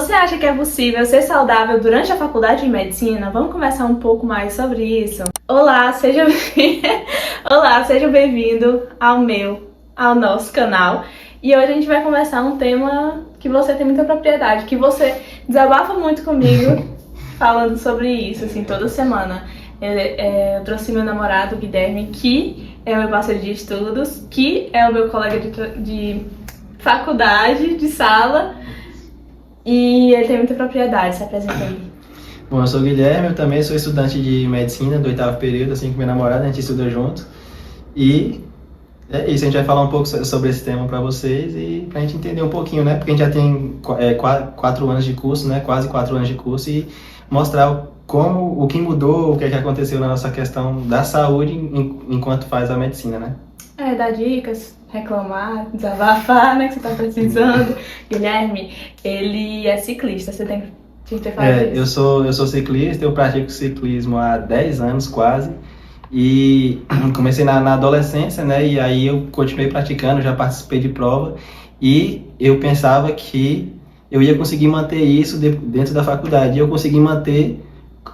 Você acha que é possível ser saudável durante a faculdade de medicina? Vamos conversar um pouco mais sobre isso. Olá, Olá, seja bem-vindo ao nosso canal. E hoje a gente vai conversar um tema que você tem muita propriedade, que você desabafa muito comigo falando sobre isso, assim, toda semana. Eu trouxe meu namorado, Guilherme, que é o meu parceiro de estudos, que é o meu colega de faculdade, de sala, e ele tem muita propriedade. Se apresenta aí. Bom, eu sou o Guilherme, eu também sou estudante de medicina do 8º período, assim como meu namorado, a gente estuda junto. E é isso, a gente vai falar um pouco sobre esse tema para vocês e pra gente entender um pouquinho, né? Porque a gente já tem 4 anos de curso, né? Quase 4 anos de curso, e mostrar o que mudou, o que aconteceu na nossa questão da saúde enquanto faz a medicina, né? Dar dicas, reclamar, desabafar, né, que você tá precisando. Guilherme, ele é ciclista, você tem que ter falado isso. Eu sou ciclista, eu pratico ciclismo há 10 anos quase, e comecei na adolescência, né, e aí eu continuei praticando, já participei de prova, e eu pensava que eu ia conseguir manter isso dentro da faculdade, e eu consegui manter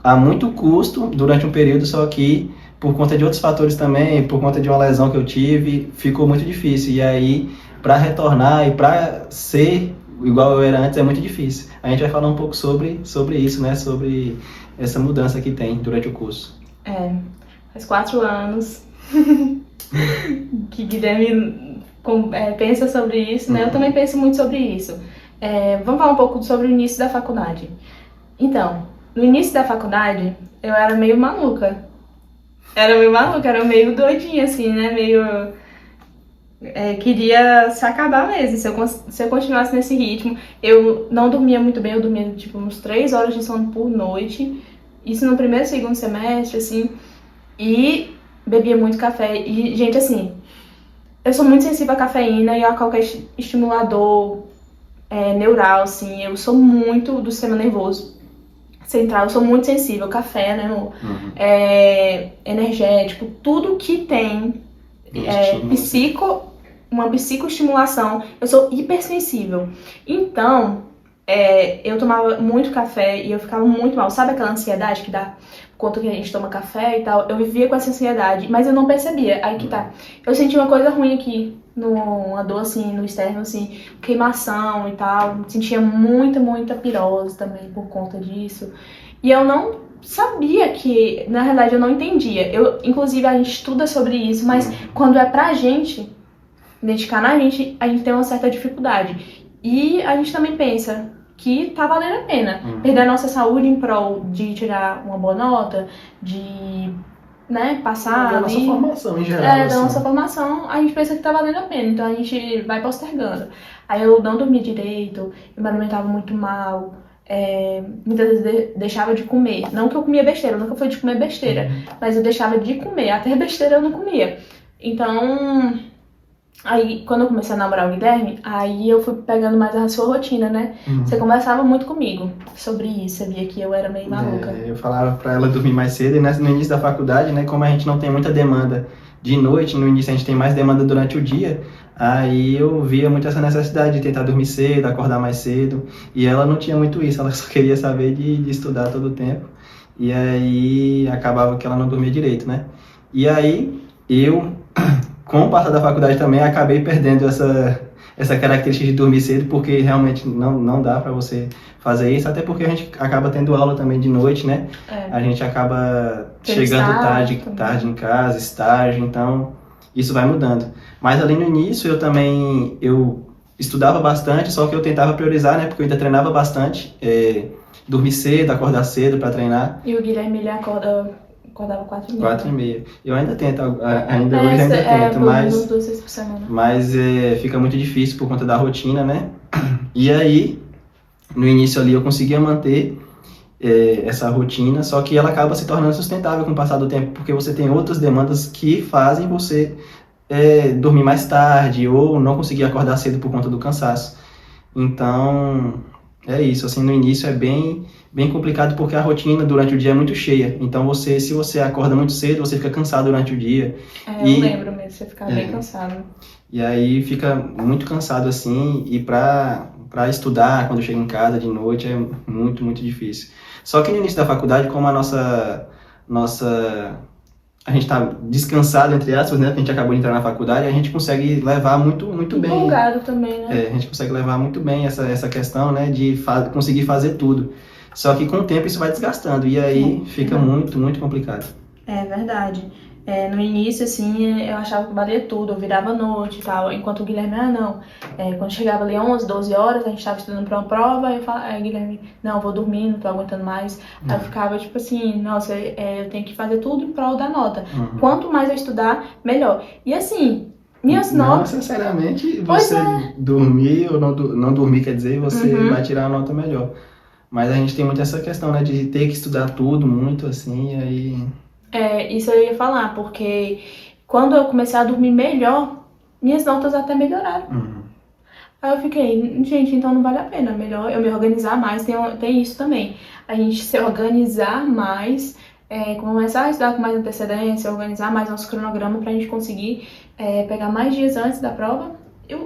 a muito custo durante um período, só que por conta de outros fatores também, por conta de uma lesão que eu tive, ficou muito difícil. E aí, para retornar e para ser igual eu era antes, é muito difícil. A gente vai falar um pouco sobre isso, né? Sobre essa mudança que tem durante o curso. Faz 4 anos que Guilherme pensa sobre isso, né? Eu também penso muito sobre isso. Vamos falar um pouco sobre o início da faculdade. Então, no início da faculdade, eu era meio maluca. Era meio doidinha, assim, né? Queria se acabar mesmo. Se eu continuasse nesse ritmo, eu não dormia muito bem, eu dormia tipo uns 3 horas de sono por noite. Isso no primeiro e segundo semestre, assim. E bebia muito café. E, gente, assim, eu sou muito sensível à cafeína e a qualquer estimulador neural, assim. Eu sou muito do sistema nervoso central, eu sou muito sensível, café, né, amor? Energético, tudo que tem uma psicoestimulação, eu sou hipersensível. Então, eu tomava muito café e eu ficava muito mal. Sabe aquela ansiedade que dá quanto que a gente toma café e tal? Eu vivia com essa ansiedade, mas eu não percebia. Aí que tá. Eu senti uma coisa ruim aqui, uma dor assim, no externo, assim, queimação e tal. Sentia muita pirose também por conta disso. E eu não sabia que, na realidade, eu não entendia. Inclusive, a gente estuda sobre isso, mas quando é pra gente dedicar na gente, a gente tem uma certa dificuldade. E a gente também pensa que tá valendo a pena perder a nossa saúde em prol de tirar uma boa nota, de, né, passar da nossa formação em geral. Da nossa formação, a gente pensa que tá valendo a pena, então a gente vai postergando. Aí eu não dormia direito, eu me alimentava muito mal, muitas vezes deixava de comer. Não que eu comia besteira, eu nunca fui de comer besteira, mas eu deixava de comer, até besteira eu não comia. Então, aí quando eu comecei a namorar o Guilherme, aí eu fui pegando mais a sua rotina, né? Você conversava muito comigo sobre isso, você via que eu era meio maluca. Eu falava pra ela dormir mais cedo, e no início da faculdade, né, como a gente não tem muita demanda de noite, no início a gente tem mais demanda durante o dia, aí eu via muito essa necessidade de tentar dormir cedo, acordar mais cedo, e ela não tinha muito isso, ela só queria saber de estudar todo o tempo, e aí acabava que ela não dormia direito, né? E aí com o passar da faculdade também, acabei perdendo essa característica de dormir cedo, porque realmente não dá pra você fazer isso, até porque a gente acaba tendo aula também de noite, né? A gente acaba chegando tarde em casa, estágio, então isso vai mudando. Mas ali no início eu estudava bastante, só que eu tentava priorizar, né? Porque eu ainda treinava bastante, dormir cedo, acordar cedo pra treinar. E o Guilherme, ele acordava 4h30. 4h30. Eu ainda tento, hoje ainda tento, mas 2 vezes por semana. Mas fica muito difícil por conta da rotina, né? E aí, no início ali eu conseguia manter essa rotina, só que ela acaba se tornando sustentável com o passar do tempo, porque você tem outras demandas que fazem você dormir mais tarde ou não conseguir acordar cedo por conta do cansaço. Então, é isso, assim, no início é bem complicado porque a rotina durante o dia é muito cheia. Então, se você acorda muito cedo, você fica cansado durante o dia. Eu lembro mesmo, você fica bem cansado. E aí fica muito cansado, assim, e pra para estudar quando chega em casa de noite é muito, muito difícil. Só que no início da faculdade, como a gente está descansado, entre aspas, né? A gente acabou de entrar na faculdade, a gente consegue levar muito, muito bem. Empolgado também, né? A gente consegue levar muito bem essa questão, né? De conseguir fazer tudo. Só que com o tempo isso vai desgastando e aí fica muito, muito complicado. É verdade. No início, assim, eu achava que valia tudo, eu virava à noite e tal, enquanto o Guilherme, não. Quando chegava ali 11, 12 horas, a gente estava estudando para uma prova, aí Guilherme, não, eu vou dormir, não tô aguentando mais. Aí eu ficava tipo assim, nossa, eu tenho que fazer tudo em prol da nota. Quanto mais eu estudar, melhor. E assim, minhas notas... Não necessariamente você dormir ou não dormir, quer dizer, você vai tirar a nota melhor. Mas a gente tem muito essa questão, né, de ter que estudar tudo muito, assim, e aí... Isso eu ia falar, porque quando eu comecei a dormir melhor, minhas notas até melhoraram. Aí eu fiquei, gente, então não vale a pena, melhor eu me organizar mais, tem isso também. A gente se organizar mais, começar a estudar com mais antecedência, organizar mais nosso cronograma pra gente conseguir pegar mais dias antes da prova.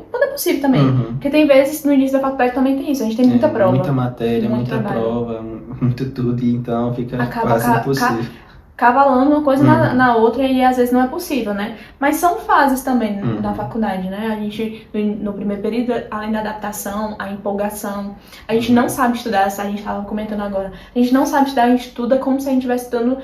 Quando é possível também, porque tem vezes no início da faculdade também tem isso, a gente tem muita prova. Muita matéria, muita prova, muito tudo, e então fica quase impossível. Cavalando uma coisa na outra e às vezes não é possível, né? Mas são fases também da faculdade, né? A gente, no primeiro período, além da adaptação, a empolgação, a gente não sabe estudar, a gente estava comentando agora, a gente não sabe estudar, a gente estuda como se a gente estivesse estudando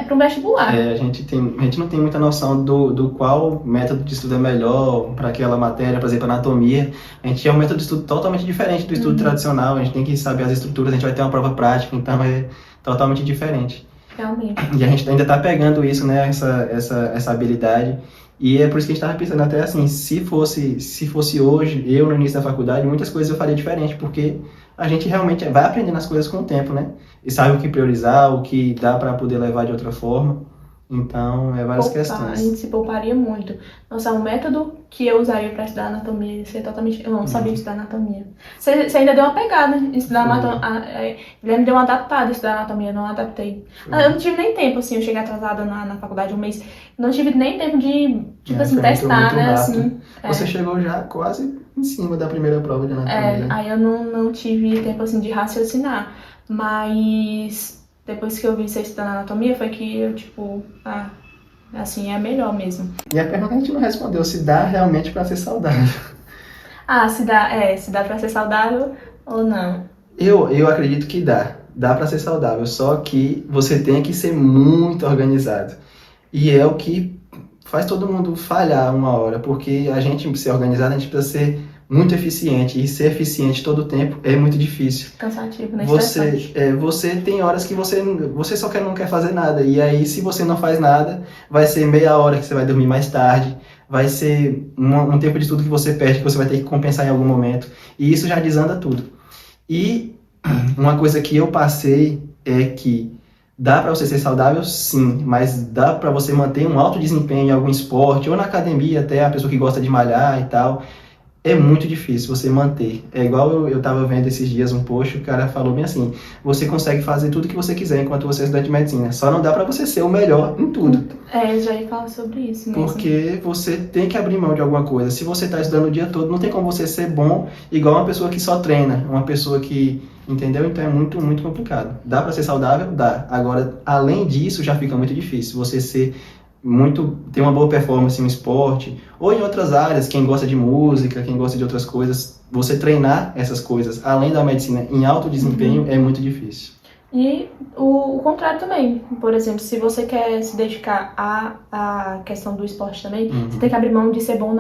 para um vestibular. A gente não tem muita noção do qual método de estudo é melhor para aquela matéria, por exemplo, anatomia. A gente tem um método de estudo totalmente diferente do estudo tradicional, a gente tem que saber as estruturas, a gente vai ter uma prova prática, então é totalmente diferente. Realmente. E a gente ainda está pegando isso, né, essa habilidade, e é por isso que a gente estava pensando até assim, se fosse hoje, eu no início da faculdade, muitas coisas eu faria diferente, porque a gente realmente vai aprendendo as coisas com o tempo, né, e sabe o que priorizar, o que dá para poder levar de outra forma. Então, várias questões. A gente se pouparia muito. Nossa, o método que eu usaria para estudar anatomia ia ser totalmente... Eu não sabia estudar anatomia. Você ainda deu uma pegada em estudar anatomia. Ele me deu uma adaptada em estudar anatomia, eu não adaptei. Eu não tive nem tempo, assim, eu cheguei atrasada na faculdade um mês. Não tive nem tempo de, tipo assim, testar, muito né? rápido. Assim, Você chegou já quase em cima da primeira prova de anatomia. Aí eu não tive tempo, assim, de raciocinar. Mas... depois que eu vi você estudando anatomia, foi que eu, tipo, assim, é melhor mesmo. E a pergunta a gente não respondeu, se dá realmente pra ser saudável. Se dá pra ser saudável ou não. Eu acredito que dá pra ser saudável, só que você tem que ser muito organizado. E é o que faz todo mundo falhar uma hora, porque a gente ser organizado, a gente precisa ser muito eficiente, e ser eficiente todo o tempo é muito difícil. Cansativo, né? Você tem horas que você só não quer fazer nada, e aí se você não faz nada, vai ser meia hora que você vai dormir mais tarde, vai ser um tempo de estudo que você perde, que você vai ter que compensar em algum momento, e isso já desanda tudo. E uma coisa que eu passei é que dá para você ser saudável, sim, mas dá para você manter um alto desempenho em algum esporte, ou na academia até, a pessoa que gosta de malhar e tal. É muito difícil você manter. É igual eu tava vendo esses dias um post, o cara falou bem assim, você consegue fazer tudo que você quiser enquanto você é estudante de medicina, só não dá pra você ser o melhor em tudo. Eu já ia falar sobre isso mesmo. Porque você tem que abrir mão de alguma coisa. Se você tá estudando o dia todo, não tem como você ser bom igual uma pessoa que só treina, uma pessoa que, entendeu? Então é muito, muito complicado. Dá pra ser saudável? Dá. Agora, além disso, já fica muito difícil você ter uma boa performance em um esporte, ou em outras áreas, quem gosta de música, quem gosta de outras coisas, você treinar essas coisas, além da medicina, em alto desempenho, é muito difícil. E o contrário também, por exemplo, se você quer se dedicar à questão do esporte também, você tem que abrir mão de ser bom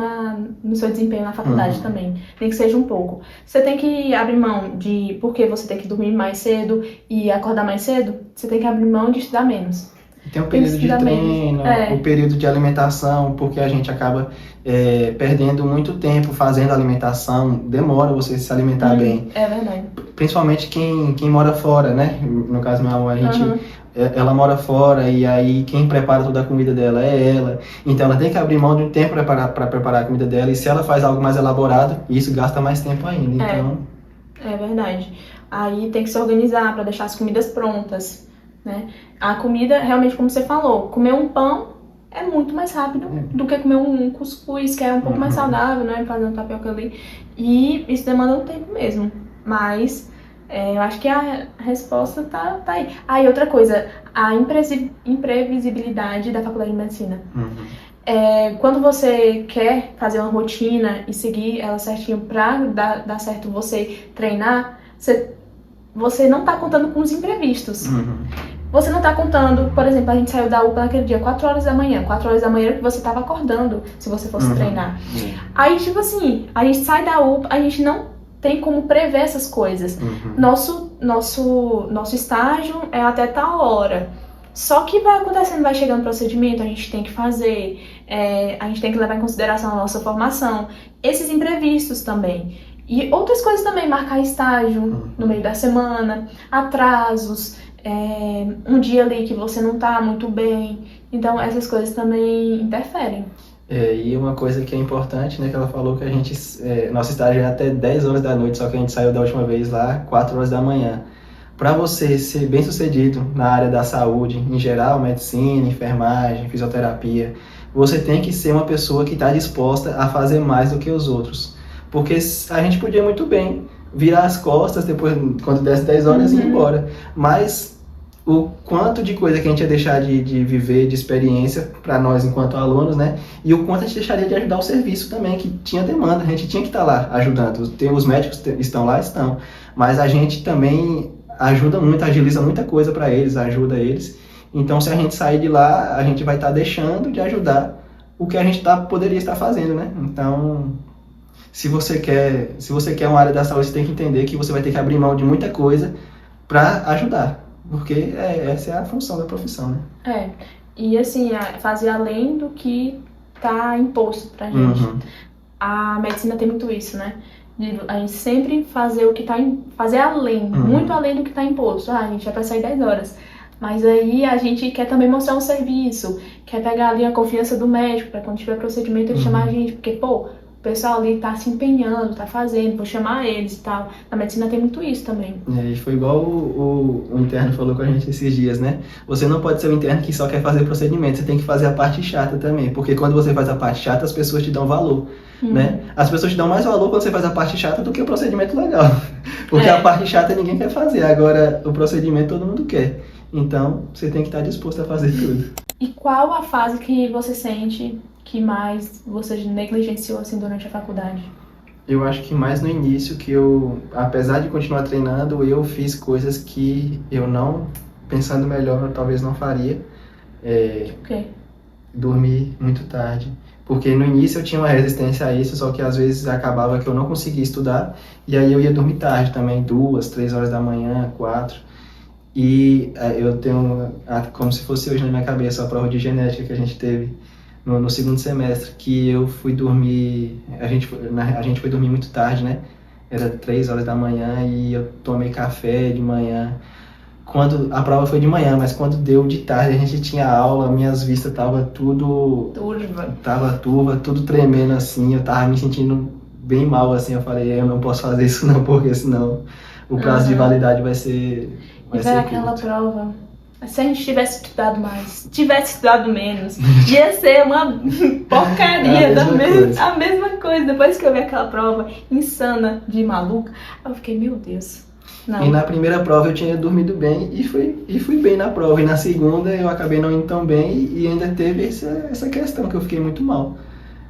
no seu desempenho na faculdade também, nem que seja um pouco. Você tem que abrir mão porque você tem que dormir mais cedo e acordar mais cedo, você tem que abrir mão de estudar menos. Tem o período de treino, o período de alimentação, porque a gente acaba perdendo muito tempo fazendo alimentação, demora você se alimentar bem. É verdade. Principalmente quem mora fora, né? No caso, minha avó, ela mora fora e aí quem prepara toda a comida dela é ela. Então ela tem que abrir mão de um tempo para preparar a comida dela, e se ela faz algo mais elaborado, isso gasta mais tempo ainda. Então... É verdade. Aí tem que se organizar para deixar as comidas prontas, né? A comida, realmente, como você falou, comer um pão é muito mais rápido do que comer um cuscuz, que é um pouco mais saudável, né? Fazer um tapioca ali. E isso demanda um tempo mesmo. Mas eu acho que a resposta tá aí. Ah, e outra coisa, a imprevisibilidade da faculdade de medicina. Quando você quer fazer uma rotina e seguir ela certinho pra dar certo você treinar, você não tá contando com os imprevistos. Você não tá contando, por exemplo, a gente saiu da UPA naquele dia 4 horas da manhã. 4 horas da manhã que você tava acordando se você fosse treinar. Aí, tipo assim, a gente sai da UPA, a gente não tem como prever essas coisas. Nosso estágio é até tal hora. Só que vai acontecendo, vai chegando o procedimento, a gente tem que fazer, a gente tem que levar em consideração a nossa formação, esses imprevistos também. E outras coisas também, marcar estágio no meio da semana, atrasos, um dia ali que você não tá muito bem. Então essas coisas também interferem. E uma coisa que é importante, né, que ela falou que a gente, nosso estágio é até 10 horas da noite, só que a gente saiu da última vez lá 4 horas da manhã. Para você ser bem sucedido na área da saúde, em geral, medicina, enfermagem, fisioterapia, você tem que ser uma pessoa que está disposta a fazer mais do que os outros. Porque a gente podia muito bem virar as costas depois, quando desse 10 horas e ir embora. Mas o quanto de coisa que a gente ia deixar de viver, de experiência para nós enquanto alunos, né? E o quanto a gente deixaria de ajudar o serviço também, que tinha demanda, a gente tinha que estar lá ajudando. Os médicos estão lá, estão. Mas a gente também ajuda muito, agiliza muita coisa para eles, ajuda eles. Então, se a gente sair de lá, a gente vai estar deixando de ajudar o que a gente poderia estar fazendo, né? Então, se você quer uma área da saúde, você tem que entender que você vai ter que abrir mão de muita coisa para ajudar, porque essa é a função da profissão, né? E assim, fazer além do que tá imposto pra gente. A medicina tem muito isso, né? A gente sempre fazer o que fazer além, muito além do que tá imposto. A gente é pra sair 10 horas. Mas aí a gente quer também mostrar um serviço, quer pegar ali a confiança do médico, pra quando tiver procedimento ele chamar a gente, porque, pô, o pessoal ali tá se empenhando, tá fazendo, vou chamar eles e tal. Na medicina tem muito isso também. E foi igual o interno falou com a gente esses dias, né? Você não pode ser um interno que só quer fazer procedimento, você tem que fazer a parte chata também, porque quando você faz a parte chata, as pessoas te dão valor, né? As pessoas te dão mais valor quando você faz a parte chata do que o procedimento legal, porque a parte chata ninguém quer fazer, agora o procedimento todo mundo quer. Então, você tem que estar disposto a fazer tudo. E qual a fase que você sente que mais você negligenciou assim durante a faculdade? Eu acho que mais no início, que eu, apesar de continuar treinando, eu fiz coisas que eu não, pensando melhor, eu talvez não faria. Dormir muito tarde. Porque no início eu tinha uma resistência a isso, só que às vezes acabava que eu não conseguia estudar, e aí eu ia dormir tarde também, 2, 3 horas da manhã, 4. E eu tenho, como se fosse hoje na minha cabeça, a prova de genética que a gente teve no segundo semestre, que eu fui dormir, a gente foi dormir muito tarde, né? Era 3 horas da manhã e eu tomei café de manhã. Quando a prova foi de manhã, mas quando deu de tarde, a gente tinha aula, minhas vistas tava tudo... turva, tudo tremendo assim, eu tava me sentindo bem mal, assim, eu falei, eu não posso fazer isso não, porque senão o prazo de validade vai ser... Vai ser aquela prova. Se a gente tivesse estudado mais, tivesse estudado menos, ia ser uma porcaria a mesma coisa. Depois que eu vi aquela prova insana de maluca, eu fiquei, meu Deus. Não. E na primeira prova eu tinha dormido bem e fui bem na prova. E na segunda eu acabei não indo tão bem e ainda teve essa questão que eu fiquei muito mal.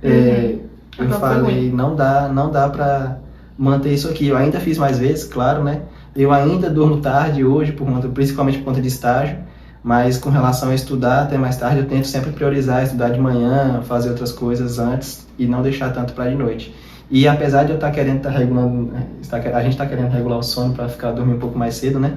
Eu falei, não dá pra manter isso aqui. Eu ainda fiz mais vezes, claro, né? Eu ainda durmo tarde hoje, principalmente por conta de estágio, mas com relação a estudar até mais tarde, eu tento sempre priorizar, estudar de manhã, fazer outras coisas antes e não deixar tanto para de noite. E apesar de eu estar querendo a gente está querendo regular o sono para ficar dormir um pouco mais cedo, né?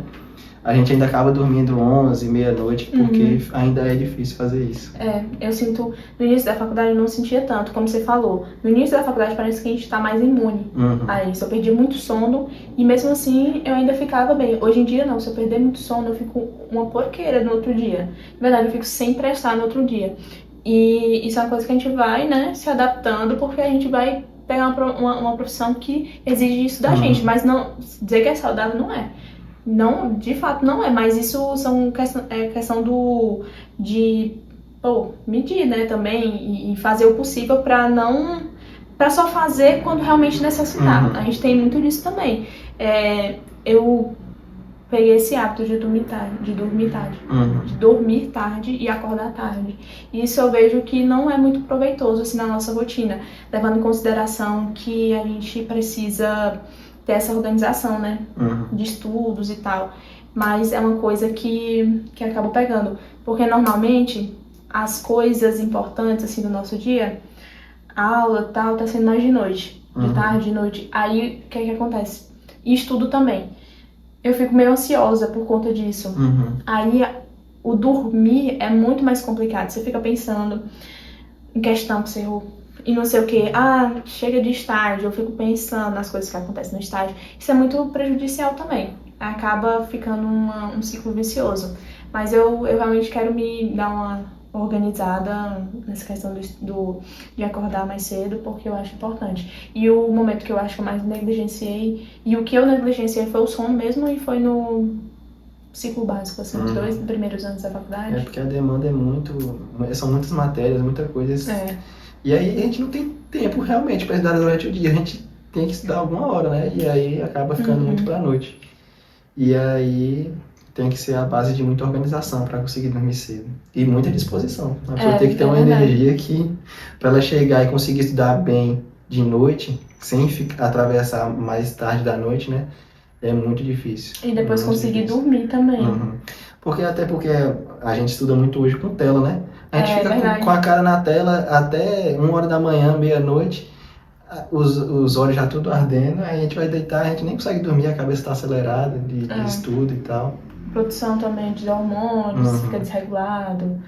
A gente ainda acaba dormindo 11, meia-noite, porque ainda é difícil fazer isso. Eu sinto, no início da faculdade eu não sentia tanto, como você falou. No início da faculdade parece que a gente tá mais imune a isso. Eu perdi muito sono e mesmo assim eu ainda ficava bem. Hoje em dia não, se eu perder muito sono eu fico uma porqueira no outro dia. Na verdade eu fico sem prestar no outro dia. E isso é uma coisa que a gente vai, né, se adaptando, porque a gente vai pegar uma profissão que exige isso da gente. Mas não dizer que é saudável não é. Não, de fato não é, mas isso são questão de medir, né, também e fazer o possível para só fazer quando realmente necessitar. A gente tem muito disso também. Eu peguei esse hábito de dormir tarde e acordar tarde. E isso eu vejo que não é muito proveitoso assim na nossa rotina, levando em consideração que a gente precisa ter essa organização, né, de estudos e tal. Mas é uma coisa que acaba pegando, porque normalmente as coisas importantes assim do nosso dia, a aula tal, tá sendo mais de noite, de tarde, de noite. Aí o que é que acontece? E estudo também. Eu fico meio ansiosa por conta disso. Aí o dormir é muito mais complicado. Você fica pensando em questão que você errou e não sei o que. Chega de estágio, eu fico pensando nas coisas que acontecem no estágio. Isso é muito prejudicial também. Acaba ficando um ciclo vicioso. Mas eu realmente quero me dar uma organizada nessa questão de acordar mais cedo, porque eu acho importante. E o momento que eu acho que eu mais negligenciei, e o que eu negligenciei foi o sono mesmo, e foi no ciclo básico, assim, os 2 primeiros anos da faculdade. Porque a demanda são muitas matérias, muita coisa. E aí a gente não tem tempo realmente para estudar durante o dia, a gente tem que estudar alguma hora, né? E aí acaba ficando muito pra noite. E aí tem que ser a base de muita organização para conseguir dormir cedo. E muita disposição. A pessoa tem que ter uma energia que, para ela chegar e conseguir estudar bem de noite, sem atravessar mais tarde da noite, né? É muito difícil. E depois conseguir dormir também. Porque a gente estuda muito hoje com tela, né? A gente fica com a cara na tela até 1h da manhã, meia-noite, os olhos já tudo ardendo, aí a gente vai deitar, a gente nem consegue dormir, a cabeça está acelerada de estudo e tal. Produção também de hormônios, fica desregulado.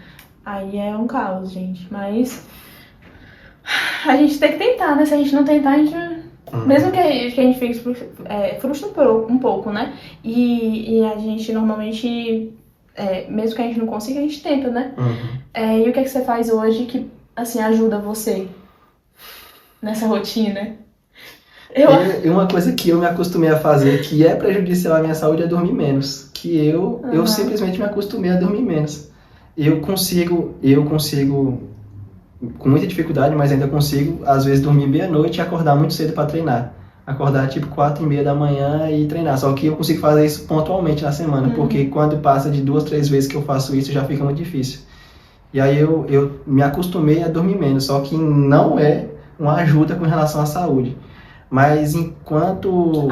Aí é um caos, gente. Mas a gente tem que tentar, né? Se a gente não tentar, a gente... Mesmo que a gente fique frustra um pouco, né? E a gente normalmente, mesmo que a gente não consiga, a gente tenta, né? E o que é que você faz hoje que, assim, ajuda você nessa rotina? E uma coisa que eu me acostumei a fazer, que é prejudicial à minha saúde, é dormir menos. Que eu simplesmente me acostumei a dormir menos. Eu consigo, com muita dificuldade, mas ainda consigo, às vezes, dormir meia-noite e acordar muito cedo para treinar. Acordar tipo 4h30 da manhã e treinar. Só que eu consigo fazer isso pontualmente na semana, porque quando passa de 2, 3 vezes que eu faço isso, já fica muito difícil. E aí eu me acostumei a dormir menos, só que não é uma ajuda com relação à saúde. Mas enquanto...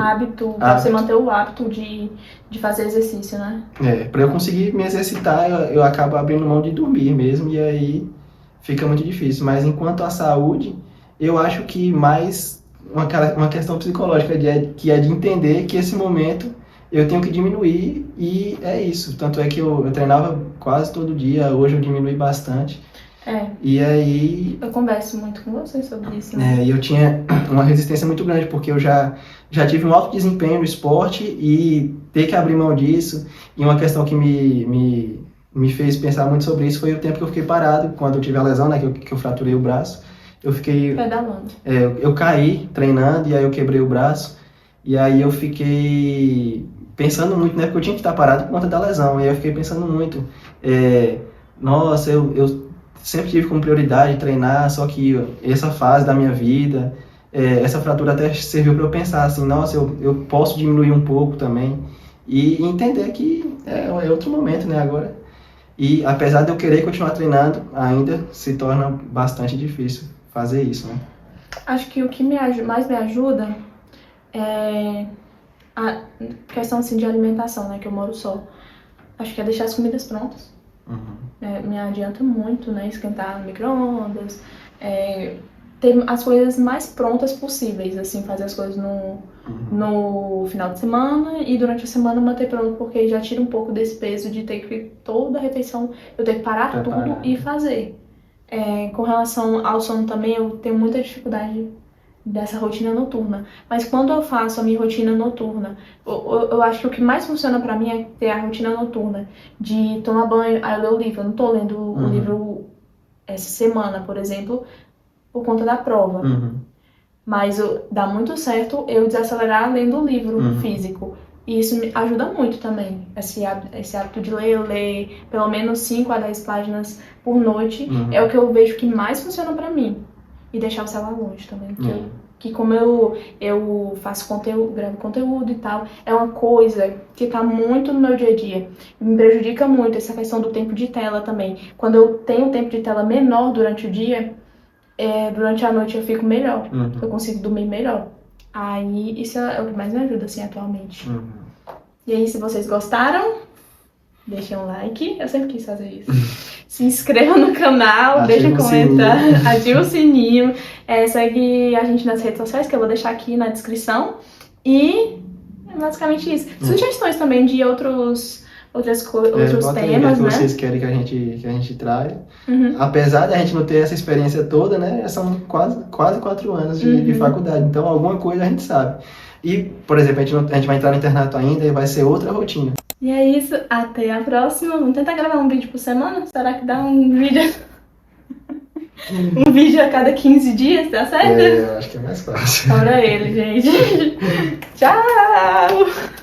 Você manter o hábito de fazer exercício, né? Para eu conseguir me exercitar, eu acabo abrindo mão de dormir mesmo, e aí fica muito difícil. Mas enquanto à saúde, eu acho que mais uma questão psicológica, que é de entender que esse momento eu tenho que diminuir, e é isso. Tanto é que eu treinava quase todo dia, hoje eu diminui bastante. E aí... Eu converso muito com você sobre isso, né? E eu tinha uma resistência muito grande, porque eu já tive um alto desempenho no esporte, e ter que abrir mão disso, e uma questão que me fez pensar muito sobre isso foi o tempo que eu fiquei parado, quando eu tive a lesão, né, que eu fraturei o braço. Eu fiquei... Pedalando. Eu caí treinando, e aí eu quebrei o braço, e aí eu fiquei pensando muito, né, porque eu tinha que estar parado por conta da lesão, e aí eu fiquei pensando muito, nossa, eu sempre tive como prioridade treinar, só que essa fase da minha vida, essa fratura até serviu para eu pensar assim, nossa, eu posso diminuir um pouco também, e entender que é outro momento, né, agora. E apesar de eu querer continuar treinando, ainda se torna bastante difícil fazer isso, né? Acho que o que mais me ajuda é a questão assim, de alimentação, né, que eu moro só. Acho que é deixar as comidas prontas. Me adianta muito, né? Esquentar no micro-ondas, ter as coisas mais prontas possíveis, assim, fazer as coisas no final de semana e durante a semana manter pronto, porque já tira um pouco desse peso de ter que toda a refeição eu ter que parar tudo e fazer. Com relação ao sono também, eu tenho muita dificuldade dessa rotina noturna, mas quando eu faço a minha rotina noturna, eu acho que o que mais funciona pra mim é ter a rotina noturna, de tomar banho, aí eu ler o livro. Eu não tô lendo o livro essa semana, por exemplo, por conta da prova, mas dá muito certo eu desacelerar lendo o livro físico, E isso me ajuda muito também. Esse hábito de ler pelo menos 5 a 10 páginas por noite é o que eu vejo que mais funciona pra mim. E deixar o celular longe também. Que como eu faço conteúdo, gravo conteúdo e tal, é uma coisa que tá muito no meu dia a dia. Me prejudica muito essa questão do tempo de tela também. Quando eu tenho um tempo de tela menor durante o dia, durante a noite eu fico melhor. Eu consigo dormir melhor. Aí isso é o que mais me ajuda, assim, atualmente. E aí, se vocês gostaram, deixem um like. Eu sempre quis fazer isso. Se inscreva no canal, deixa um comentário, ativa o sininho. Segue a gente nas redes sociais, que eu vou deixar aqui na descrição. E é basicamente isso. Sugestões também de outros temas, que né? vocês querem que a gente traga. Apesar de a gente não ter essa experiência toda, né? São quase 4 anos de faculdade. Então, alguma coisa a gente sabe. E, por exemplo, a gente vai entrar no internato ainda e vai ser outra rotina. E é isso, até a próxima. Vamos tentar gravar um vídeo por semana? Será que dá um vídeo? Um vídeo a cada 15 dias, tá certo? Eu acho que é mais fácil. Ora ele, gente. Tchau!